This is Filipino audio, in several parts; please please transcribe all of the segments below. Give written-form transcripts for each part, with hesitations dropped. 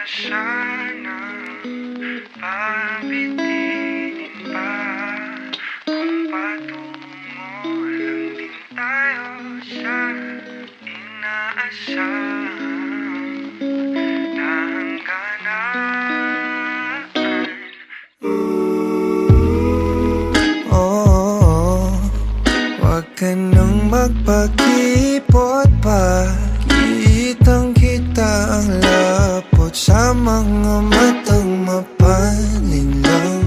sana pabitinin pa kung patungo lang din tayo sa inaasahang na hangganan. Oh, wag ka nang magpakipot pa. Kitang kita ang lapot sa mga matang mapalinlang.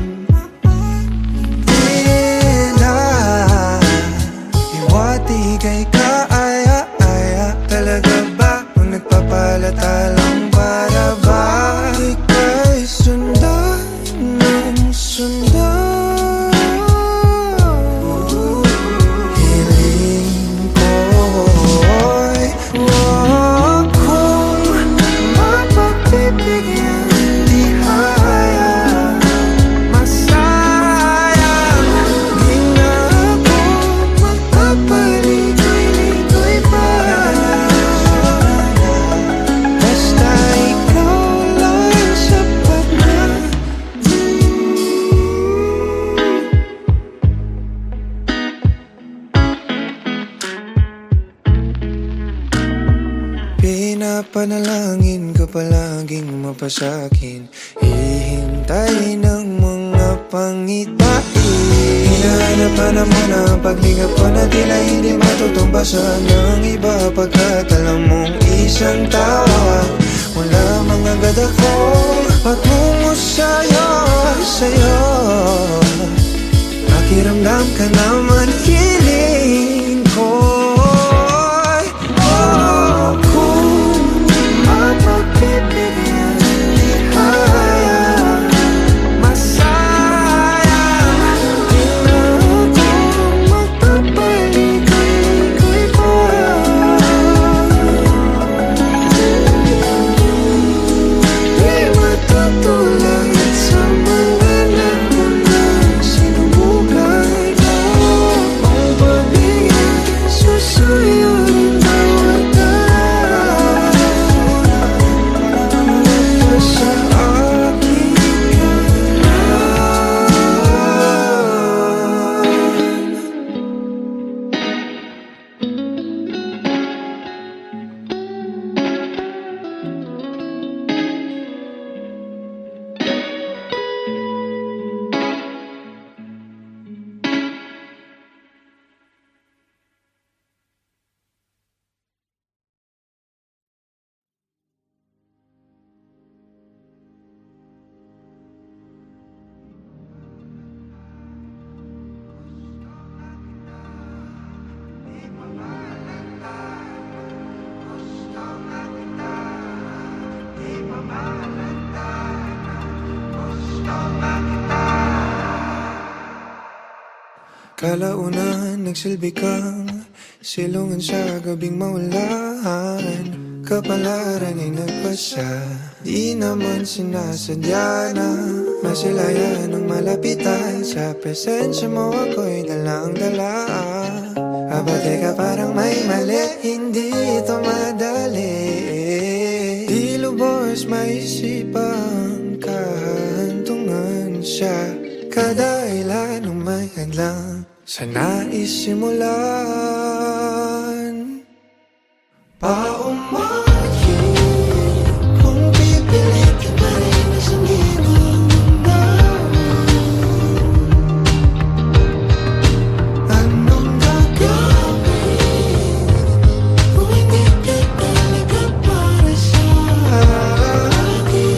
Tila iwati kay kaaya-aya. Talaga ba kung nagpapalata lang para ba ika'y sundan ng sundan? Pinapanalangin ka palaging mapasakin. Hihintay ng mga pangitain. Hinahanap-hanap mo na ang paglingap ko na tila hindi matutumbasan ng iba. Pagkat alam mong isang tawag mula mga gad ako patungo sa'yo, sa'yo. Pakiramdam ka naman hiling ko. Kalaunan, nagsilbi kang silungan sa gabing maulan. Kapalaran ay nagpasya, di naman sinasadya na masilayan ng malapitan. Sa presensya mo ako'y dalang-dala. Aba teka parang may mali, hindi ito madali. Di lubos maisipang kahantungan siya. Kadailan ng may hadlang sa naisimulan. Paumahin kung pipilitin pa rin na sundin ang mundo. Anong gagawin kung hindi ka talaga para sa akin?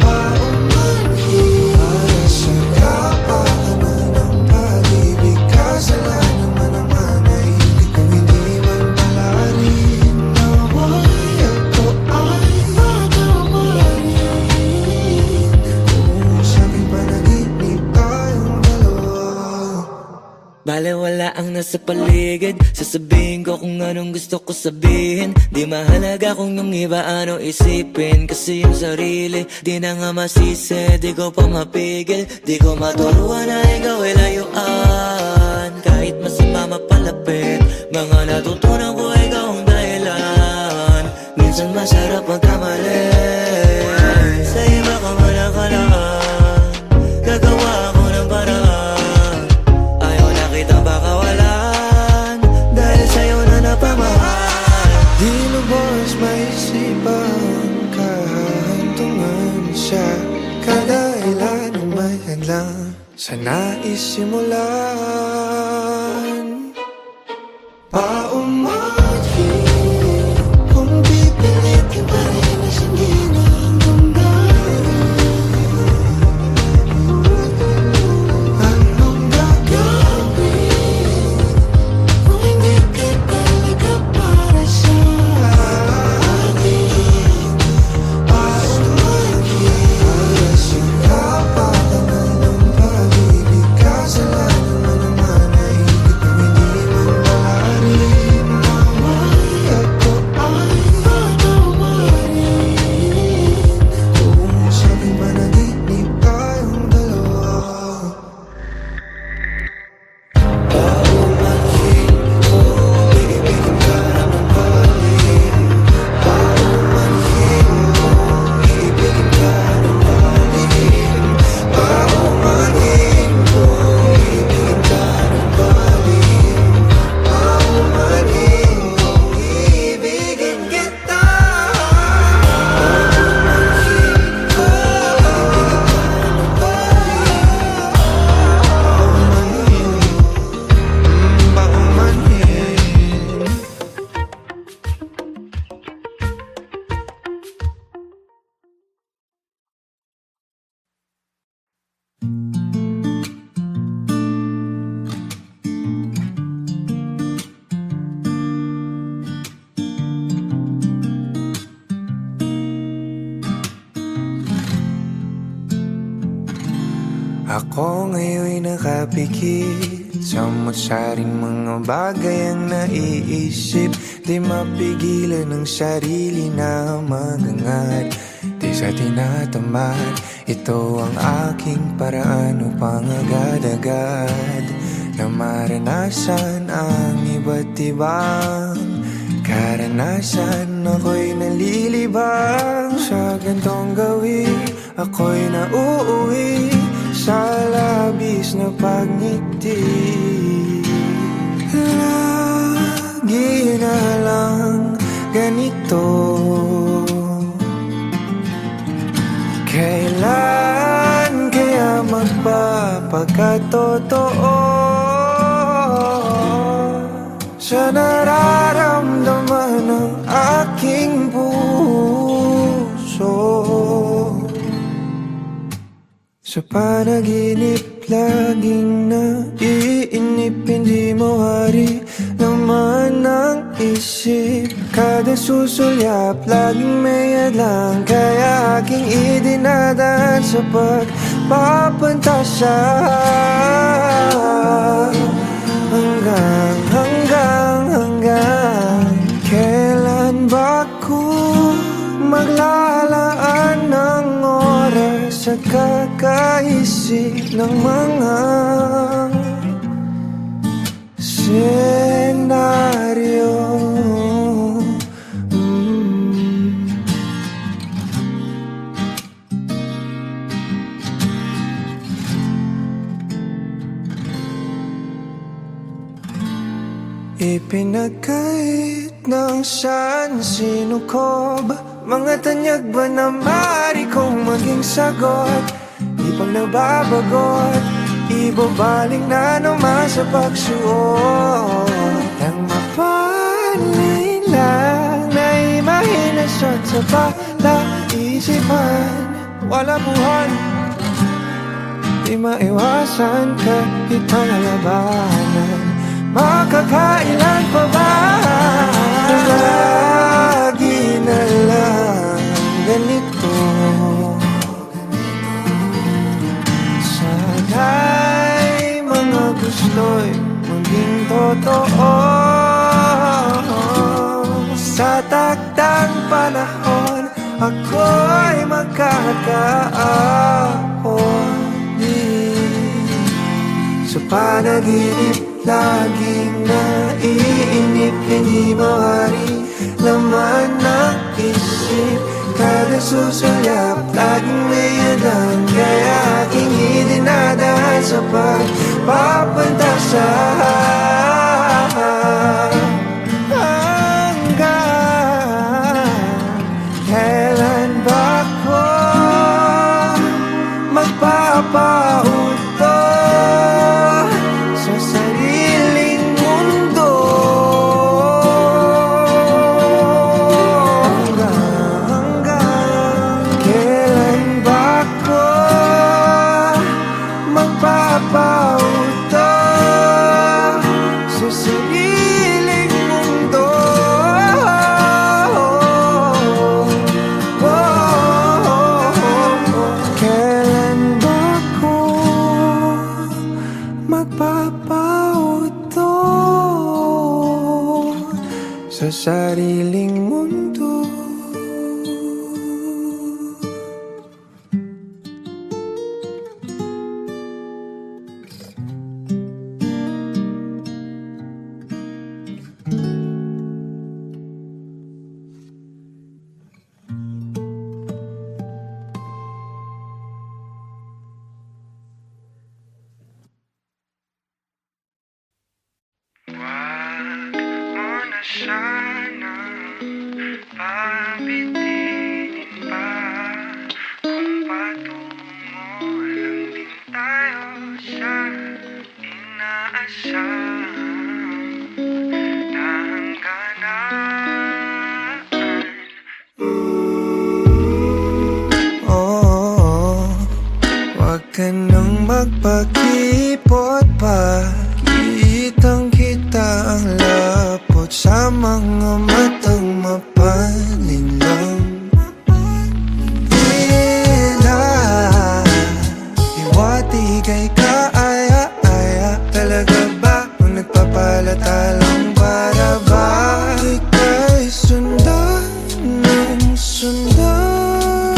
Paumahin para sa kapakanan ng pag-ibig. Kasalanan man naman ay hindi ko hindi man palarin. Naway ako ay matawarin kung sabing panaginip tayong dalawa. Balewala ang nasa paligid, sasabihin ko kung anong gusto ko sabihin. Di mahalaga kung yung iba ano isipin, kasi yung sarili di na nga masisi. Di ko pa mapigil, di ko maturuan na ikaw ay layuan. Kahit masama mapalapit, mga natutunan ko ikaw ang dahilan. Minsan masarap magkamali, lang sa nais simulan. Paumanhin, kung pipilitin pa rin na siyang ginagambay. Anong gagawin kung hindi ka talaga para sa akin? Paumanhin, alas yung kapatangan ng pag-ibig. Kasalanan mo naman ay higit kung hindi man maaring maway. Ako ay patawarin kung sabing panaginip tayong dalawa. Paumanhin, kung ibigin ka ng balik. Paumanhin, kung ibigin ka ng balik. Paumanhin, kung ibigin ka ng balik. Paumanhin, kung ibigin kita. Paumanhin, kung ibigin ka ng balik. Paumanhin. Ako ngayon'y nakapikit sa masaring mga bagay ang naiisip. Di mapigilan ng sarili na magangat. Di sa tinatamad, ito ang aking paraan upang agad-agad na maranasan ang iba't ibang karanasan. Ako'y nalilibang sa gantong gawin. Ako'y nauuwi sa labis na pagngiti. Lagi na lang ganito. Kailan kaya magpapagkatotoo sa nararamdaman ng aking puso? Sa panaginip laging naiinip, hindi mawari laman ng isip. Kada susulyap laging may hadlang, kaya aking idinadaan sa pagpapantasya. Hanggang kailan ba ko maglalaan ng oras sa kakaisip ng mga senaryo? Ipinagkait ng saan, sino ko ba? Mga tanyag ba na maaari kong maging sagot? Di pang nababagot, ibabaling na naman sa pagsuot. Nang mapanay lang na imahinasyon sa palaisipan. Wala buwan, di maiwasan kahit ang labanan. Makakailan pa ba? Lagi na lang ganito. Sana'y mga gusto'y maging totoo. Sa takdang panahon, ako'y magkakaahon din. Sa panaginip laging naiinip, hindi mawari laman ng isip. Kada susulyap laging may hadlang, kaya aking idinadaan sa pagpapantasya. Hanggang kailan ba ko magpapauwi bibitinin pa kung patungo lang din tayo sa inaasahang hangganan. Oh, wag ka nang magpakipot pa. Kitang kita ang lapot sa mga matang mapalinlang. Tila iwati kay kaaya-aya. Talaga ba kung nagpapalata lang para ba ika'y sundan ng sundan?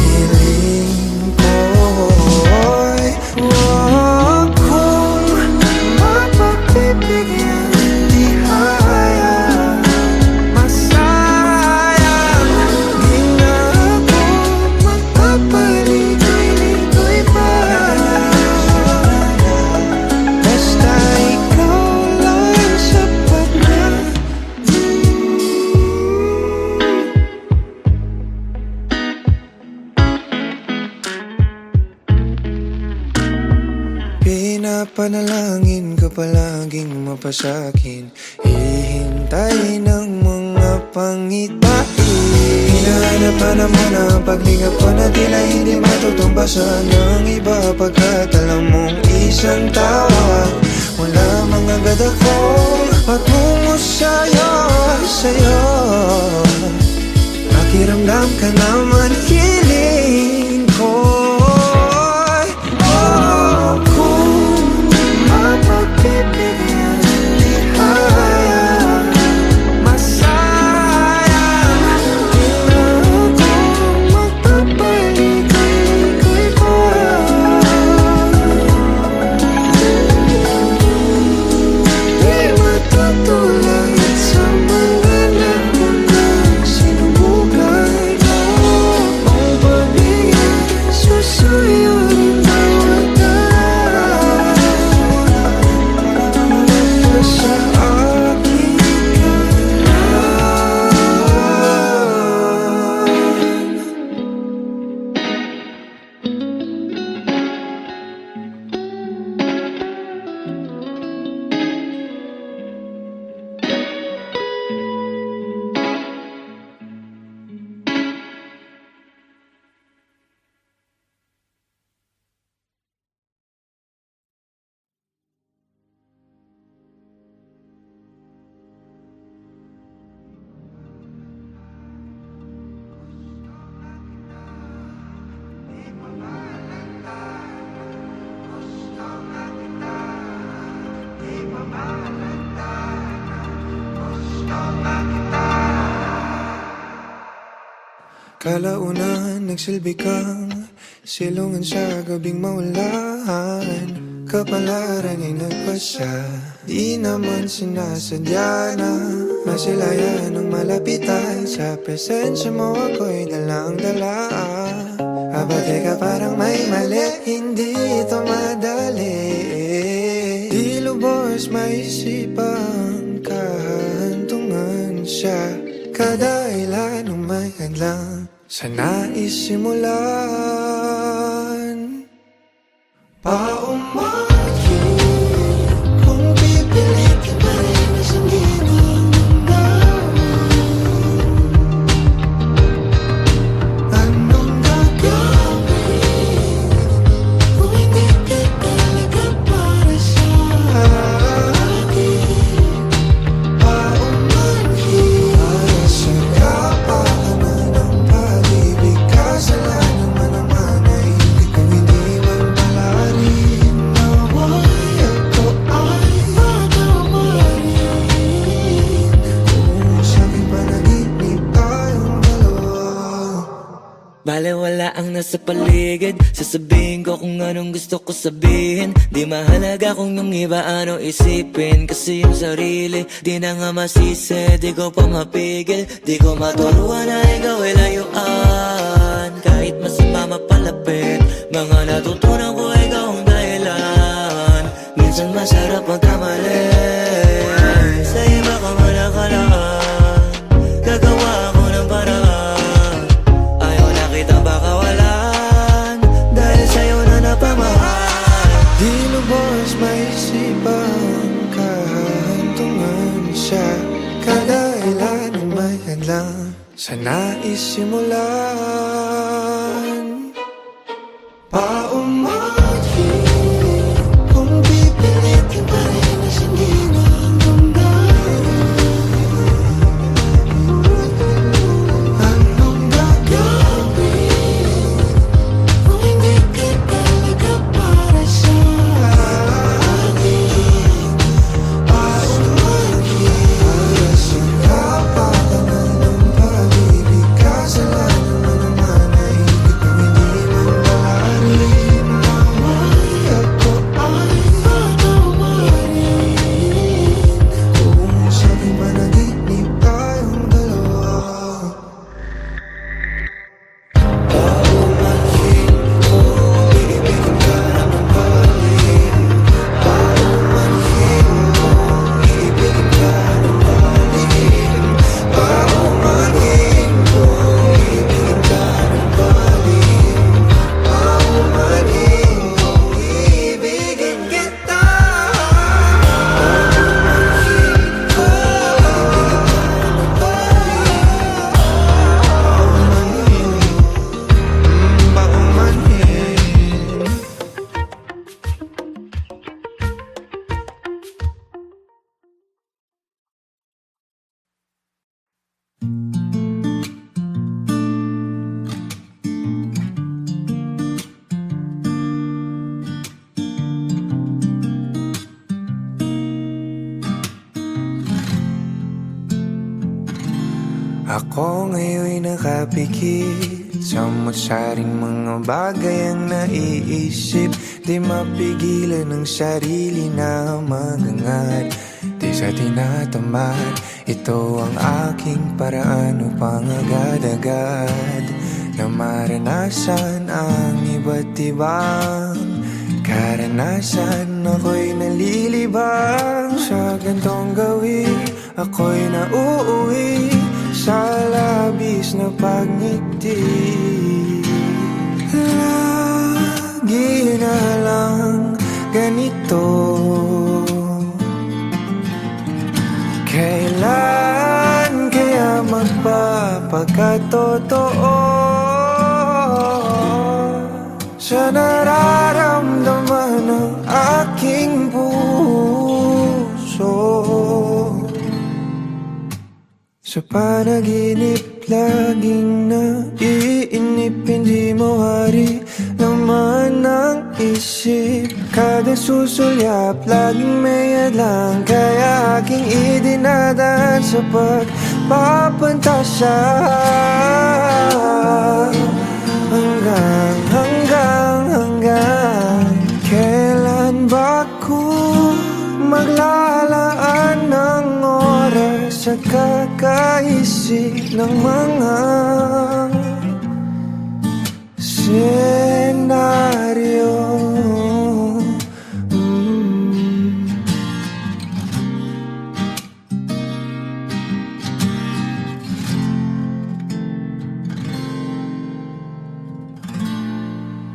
Hiling ko'y wag kong mapagbibigyan. Di kaya masayang, di na ako magpapaligoy-ligoy pa. Basta ikaw lang sapat na. Pinapanalangin ka palaging mapasakin. Hihintay ng mga pangitain. Hinahanap-hanap mo na ang paglingap ko na tila hindi matutumbasan ng iba. Pagkat alam mong isang tawa wala mga gad ako patungo sa'yo, sa'yo. Pakiramdam ka naman, hiling ko. Kung mapagbibigyan, di kaya masayang, di na ako magpapaligoy-ligoy pa. Di matutulad sa mga naunang sinubukan ko. Ang pag-ibig susuyo rin bawat araw sa aking kalan. Kalaunan, nagsilbi kang silungan sa gabing maulan. Kapalaran ay nagpasya, di naman sinasadya na masilayan ng malapitan. Sa presensya mo ako'y dalang-dala. Aba teka, parang may mali, hindi ito madali. Di lubos maisipang kahantungan siya. Kadailan ng may hadlang sa naisimulan. Paumahin kung pipilitin ay nasangin ang damdamin. Anong gagawin kung hindi ka talaga para sa akin? Paumahin para sa kapakanan ng pag-ibig. Kasalanan man naman ay hindi ko hindi man palarin. Naway ako ay matamarin kung sa aking panaginip tayong dalawa. Bale wala ang nasa paligid, sasabihin ko kung anong gusto ko sabihin. Di mahalaga kung yung iba ano isipin, kasi yung sarili di na nga masisi. Di ko pa mapigil, di ko maturuan na ikaw ay layuan. Kahit masama mapalapit, mga natutunan ko ikaw ang dahilan. Minsan masarap magkamali, sa iba ka man nakalaan. Kadailan ang may hadlang sa nais simulan. Paumanhin kung pipilitin pa rin na hindi na hanggang. Anong gagawin kung hindi ka talaga para sa akin? Paumanhin alasin ka pa ng pag-ibig. Kasalanan mo naman ay higit na hindi man baharin. Naway ako ay patawarin kung sabing managinip tayong dalawa. Paumanhin kung iibigin ka ng palihim. Paumanhin kung iibigin ka ng palihim. Paumanhin kung iibigin ka ng palihim. Paumanhin kung iibigin kita. Paumanhin kung iibigin ka ng palihim. Paumanhin. Ako ngayon'y nakapikit sa masaring mga bagay ang naiisip. Di mapigilan ng sarili na magangat. Di sa tinatamad, ito ang aking paraan upang agad-agad na maranasan ang iba't ibang karanasan. Ako'y nalilibang sa gantong gawin. Ako'y nauuwi sa labis na pagngiti. Lagi na lang ganito. Kailan kaya magpapakatotoo sa nararamdaman ng aking puso? Sa panaginip laging naiinip, hindi mawari laman ng isip. Kada susulyap laging may hadlang, kaya aking idinadaan sa pagpapantasya. Hanggang kailan ba ko maglalaan ng oras sa kakaisip ng mga senaryo?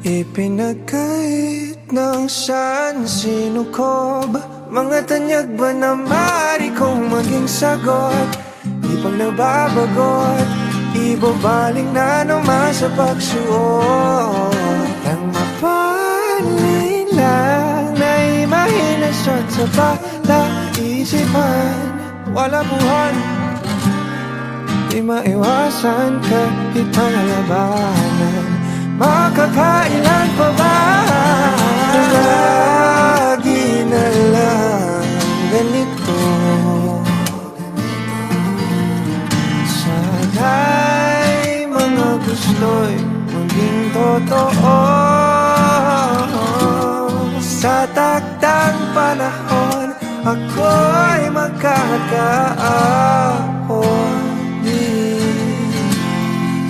Ipinagkait ng saan sino ko ba? Mga tanyag ba na maaari kong maging sagot? Di pang nababagot, ibabaling na naman sa pagsuot. Nang mapanin lang na imahinasyon sa palaisipan. Wala buwan, di maiwasan kahit ang labanan. Makakailan pa ba? Lagi na lang ganito. Sana'y mga gusto'y maging totoo. Sa takdang panahon, ako'y magkakaahon din.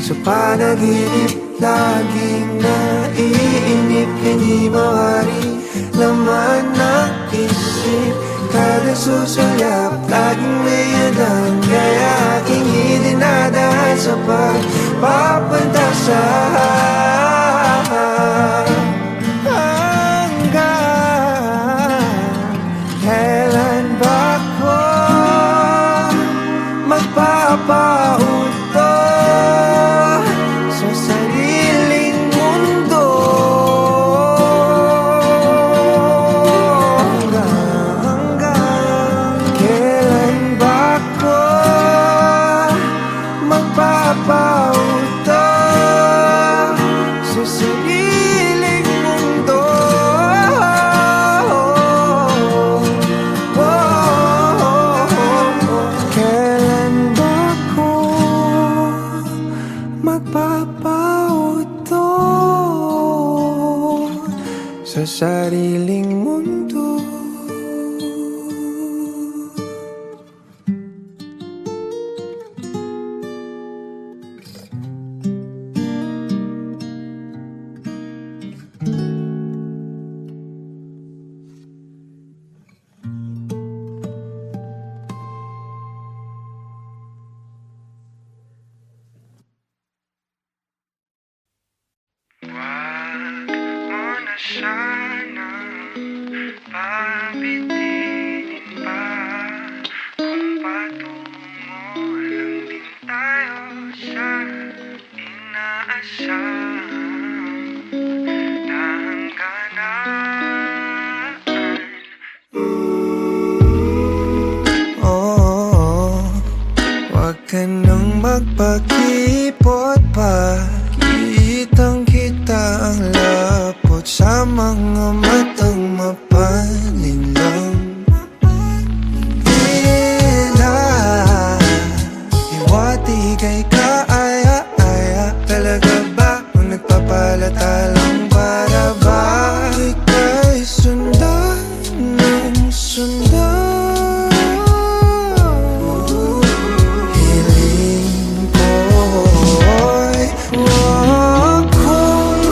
Sa panaginip laging naiinip, hindi mawari laman ng isip. Kada susulyap laging may hadlang, kaya aking idinadaan sa pagpapantasya. Hanggang kailan ba ko magpapauto sa sariling mundo. Hanggang kailan ba ako magpapauto sa sariling mundo? Kailan ba ako magpapauto sa sariling mundo? Wag mo na sanang pabitinin pa, kung patungo lang din tayo sa inaasahang na hangganan. Oh, wag ka nang magpakipot pa. Kitang kita ang lapot sa mga matang mapalinlang. Tila iwati kay kaaya-aya. Talaga ba kung nagpapalata lang para ba ika'y sundan ng sundan? Hiling ko'y wag kong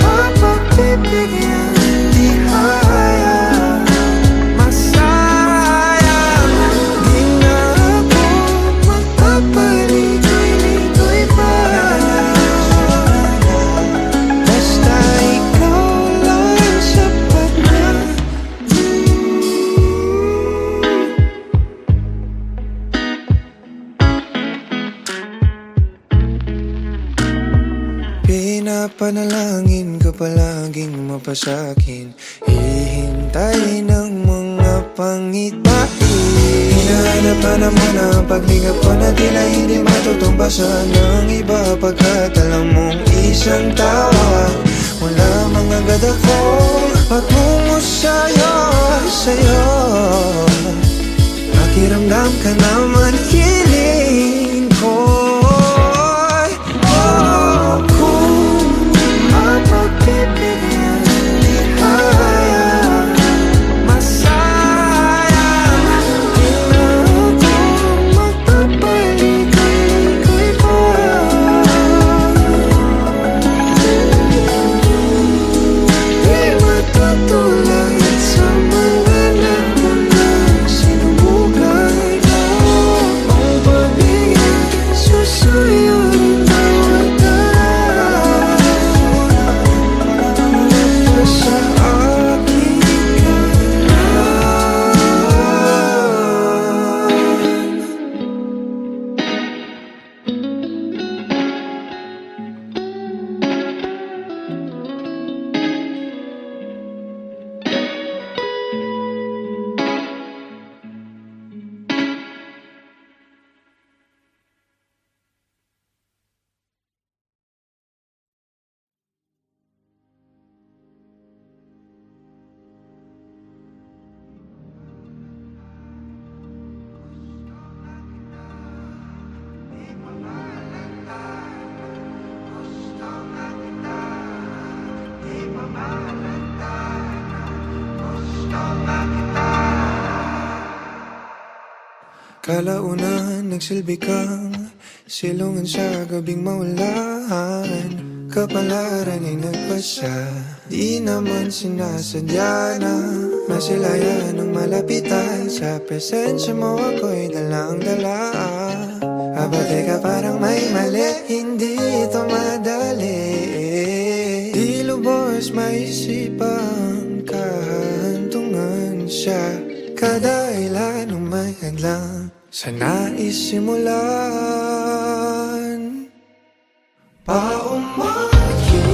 mapagbibigyan. Di kaya masayang, di na ako magpapaligoy-ligoy pa. Basta ikaw lang sapat na. Pinapanalangin ka palaging mapasakin, hihintay ng mga pangitain. Hinahanap-hanap mo na ang paglingap ko na tila hindi matutumbasan ng iba. Pagkat alam mong isang tawa, wala mga agad ako patungo sa'yo, sa'yo. Pakiramdam ka naman, hiling ko. Mapagbibigyan, di kaya masayang, di na ako magpapaligoy-ligoy pa. Di matutulad sa mga naunang sinubukan ko. Ang pag-ibig susuyuin bawat sa aking kalan. Kalaunan, nagsilbi kang silungan sa gabing maulan. Kapalaran ay nagpasya, di naman sinasadya na masilayan ng malapitan. Sa presensya mo ako'y dalang-dala. Aba teka, parang may mali, hindi ito madali. Di lubos maisipang kahantungan siya. Kada ilan ng may hadlang, sa nais simulan. Paumanhin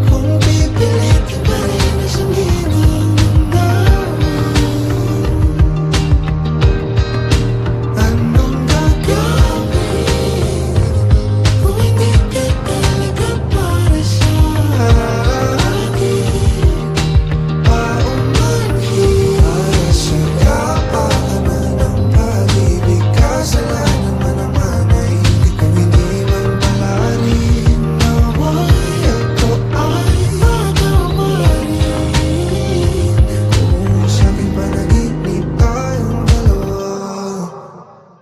kung pipilitin pa rin na sabihin na anong gagawin kung hindi ka talaga para sa akin. Paumanhin para sa kapakanan ng pag-ibig, kasalanan man naman ay hindi ko hindi man palarin. Naway ako ay matamarin kung sa aking panaginip tayong dalawa.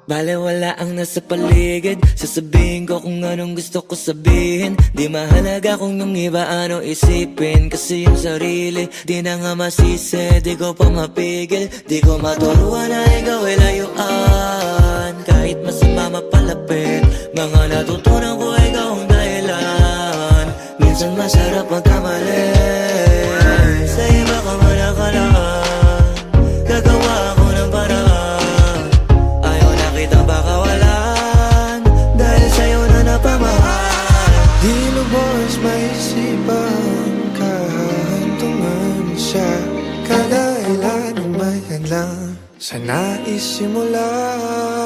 Bale wala ang nasa paligid, sasabihin ko kung anong gusto ko sabihin. Di mahalaga kung yung iba ano isipin, kasi yung sarili di na nga masisi. Di ko pa mapigil, di ko maturuan na ikaw ay layuan. Kahit masama mapalapit, mga natutunan ko ay ikaw ang dahilan. Minsan masarap magkamali, sa iba ka man nakalaan, gagawa ako ng paraan. Ayaw na kitang pakawalan, dahil sa'yo na napamahal. Di lubos maisipang kahantungan siya, kada ilan may hadlang sa nais simulan.